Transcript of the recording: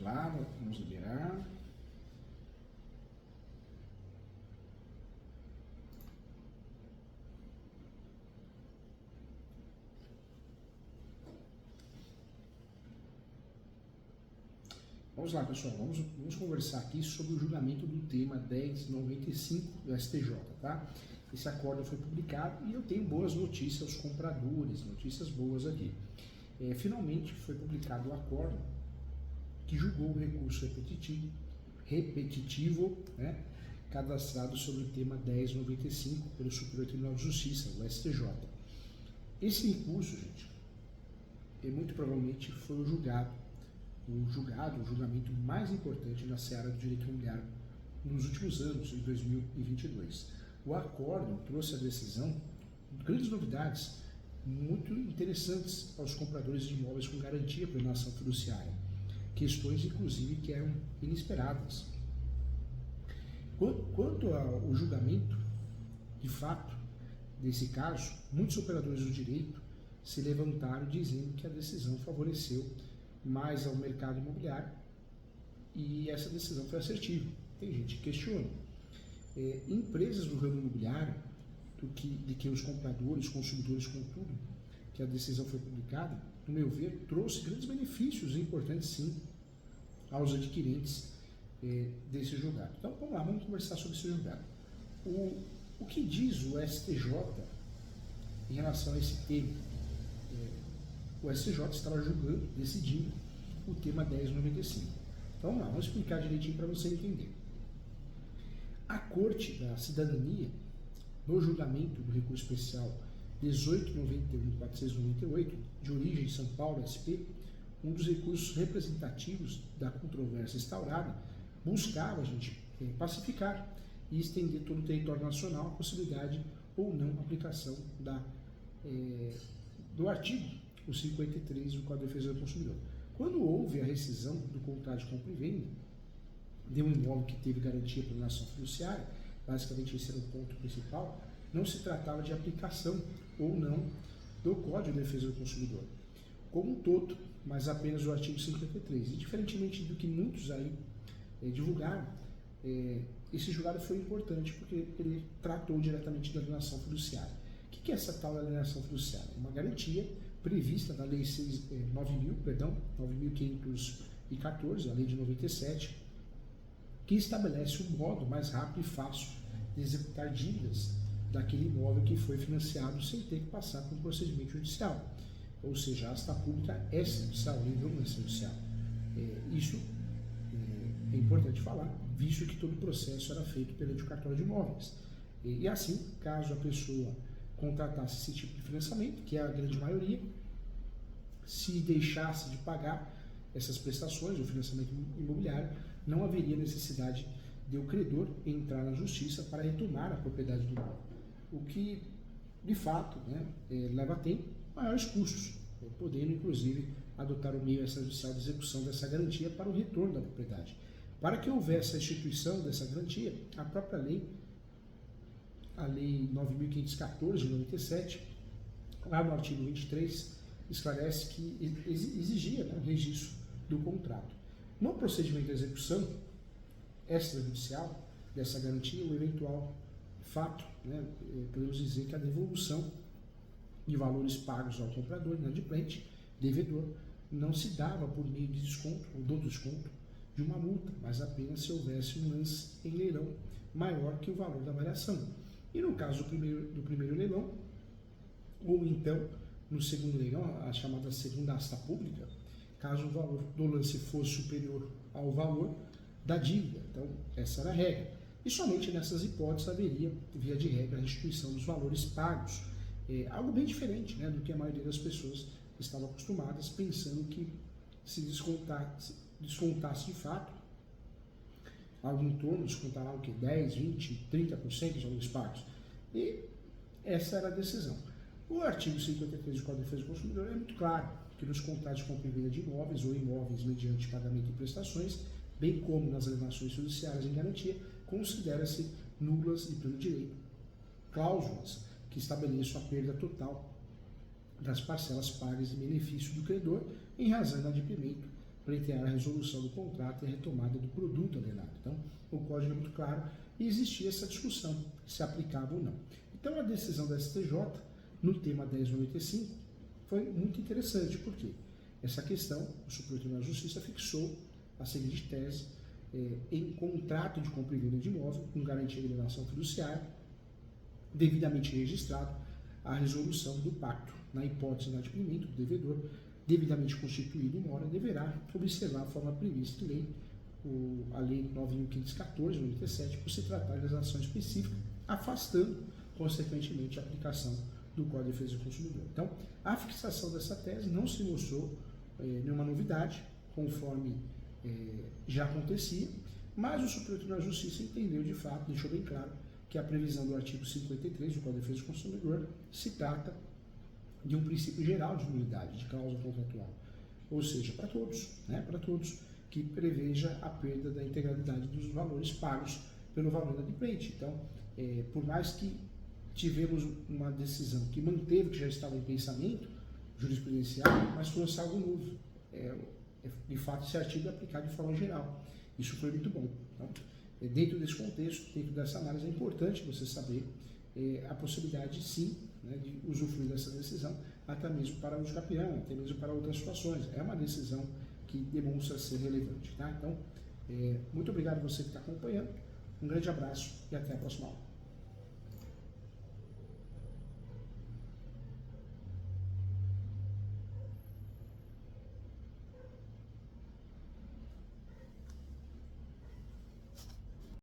lá, vamos liberar. Vamos lá, pessoal, vamos conversar aqui sobre o julgamento do tema 1095 do STJ, tá? Esse acórdão foi publicado e eu tenho boas notícias aos compradores, notícias boas aqui. Finalmente foi publicado o acórdão que julgou o recurso repetitivo, né, cadastrado sobre o tema 1095 pelo Superior Tribunal de Justiça, o STJ. Esse recurso, gente, muito provavelmente foi o julgamento mais importante na seara do direito imobiliário nos últimos anos, em 2022. O acórdão trouxe à decisão grandes novidades muito interessantes aos compradores de imóveis com garantia por alienação fiduciária, questões inclusive que eram inesperadas. Quanto ao julgamento, de fato, desse caso, muitos operadores do direito se levantaram dizendo que a decisão favoreceu mais ao mercado imobiliário e essa decisão foi assertiva. Tem gente que questiona. Empresas do ramo imobiliário, de que os compradores, consumidores, contudo, que a decisão foi publicada, no meu ver, trouxe grandes benefícios importantes, sim, aos adquirentes desse julgado. Então, vamos lá, vamos conversar sobre esse julgado. O que diz o STJ em relação a esse tema? O STJ estava julgando, decidindo o tema 1095. Então vamos lá, vamos explicar direitinho para você entender. A Corte da Cidadania, no julgamento do recurso especial 1891-498, de origem São Paulo SP, um dos recursos representativos da controvérsia instaurada, buscava, pacificar e estender todo o território nacional a possibilidade ou não aplicação do artigo o 53 do Código de Defesa do Consumidor. Quando houve a rescisão do contrato de compra e venda de um imóvel que teve garantia por alienação fiduciária, basicamente esse era o ponto principal, não se tratava de aplicação ou não do Código de Defesa do Consumidor como um todo, mas apenas o artigo 53. E diferentemente do que muitos aí divulgaram, esse julgado foi importante porque ele tratou diretamente da alienação fiduciária. O que é essa tal alienação fiduciária? Uma garantia prevista na Lei 9.514, a Lei de 97, que estabelece um modo mais rápido e fácil de executar dívidas daquele imóvel que foi financiado sem ter que passar por um procedimento judicial. Ou seja, a asta pública é judicial, ele não é judicial. Isso é importante falar, visto que todo o processo era feito perante o cartório de imóveis. E assim, caso a pessoa contratasse esse tipo de financiamento, que é a grande maioria, se deixasse de pagar essas prestações, o financiamento imobiliário, não haveria necessidade de o credor entrar na justiça para retomar a propriedade do imóvel, o que, de fato, leva a tempo, maiores custos, podendo, inclusive, adotar o meio extrajudicial de execução dessa garantia para o retorno da propriedade. Para que houvesse a instituição dessa garantia, a própria lei, a Lei 9.514 de 97, lá no artigo 23, esclarece que exigia o registro do contrato. No procedimento de execução extrajudicial dessa garantia, o eventual fato, podemos dizer que a devolução de valores pagos ao comprador, inadimplente, devedor, não se dava por meio de desconto ou do desconto de uma multa, mas apenas se houvesse um lance em leilão maior que o valor da variação. E no caso do primeiro leilão, ou então no segundo leilão, a chamada segunda asta pública, caso o valor do lance fosse superior ao valor da dívida. Então, essa era a regra. E somente nessas hipóteses haveria, via de regra, a restituição dos valores pagos. Algo bem diferente do que a maioria das pessoas estavam acostumadas, pensando que se descontasse de fato, algo em torno, descontará o que? 10, 20, 30% dos valores pagos. E essa era a decisão. O artigo 53 do Código de Defesa do Consumidor é muito claro que nos contratos de compra e venda de imóveis ou imóveis mediante pagamento de prestações, bem como nas alienações judiciárias em garantia, considera-se nulas de pleno direito cláusulas que estabeleçam a perda total das parcelas pagas em benefício do credor em razão do inadimplemento pleitear a resolução do contrato e a retomada do produto alienado. Então, o código é muito claro e existia essa discussão se aplicava ou não. Então, a decisão da STJ no tema 1095 foi muito interessante, porque essa questão, o Supremo Tribunal de Justiça fixou a seguinte tese: em contrato de compra e venda de imóvel, com garantia de alienação fiduciária, devidamente registrado, a resolução do pacto, na hipótese de inadimplemento do devedor, devidamente constituído em mora, deverá observar a forma prevista em lei, a Lei 9.514, 97, por se tratar de legislação específica, afastando, consequentemente, a aplicação do Código de Defesa do Consumidor. Então, a fixação dessa tese não se mostrou nenhuma novidade, conforme já acontecia, mas o Supremo Tribunal de Justiça entendeu de fato, deixou bem claro, que a previsão do artigo 53 do Código de Defesa do Consumidor se trata de um princípio geral de nulidade, de cláusula contratual, ou seja, para todos, para todos, que preveja a perda da integralidade dos valores pagos pelo valor inadimplente. Então, por mais que tivemos uma decisão que manteve o que já estava em pensamento jurisprudencial, mas trouxe algo novo. De fato, esse artigo é aplicado de forma geral. Isso foi muito bom. Então, dentro desse contexto, dentro dessa análise, é importante você saber a possibilidade, sim, de usufruir dessa decisão, até mesmo para uso capião, até mesmo para outras situações. É uma decisão que demonstra ser relevante. Tá? Então, muito obrigado a você que está acompanhando. Um grande abraço e até a próxima aula.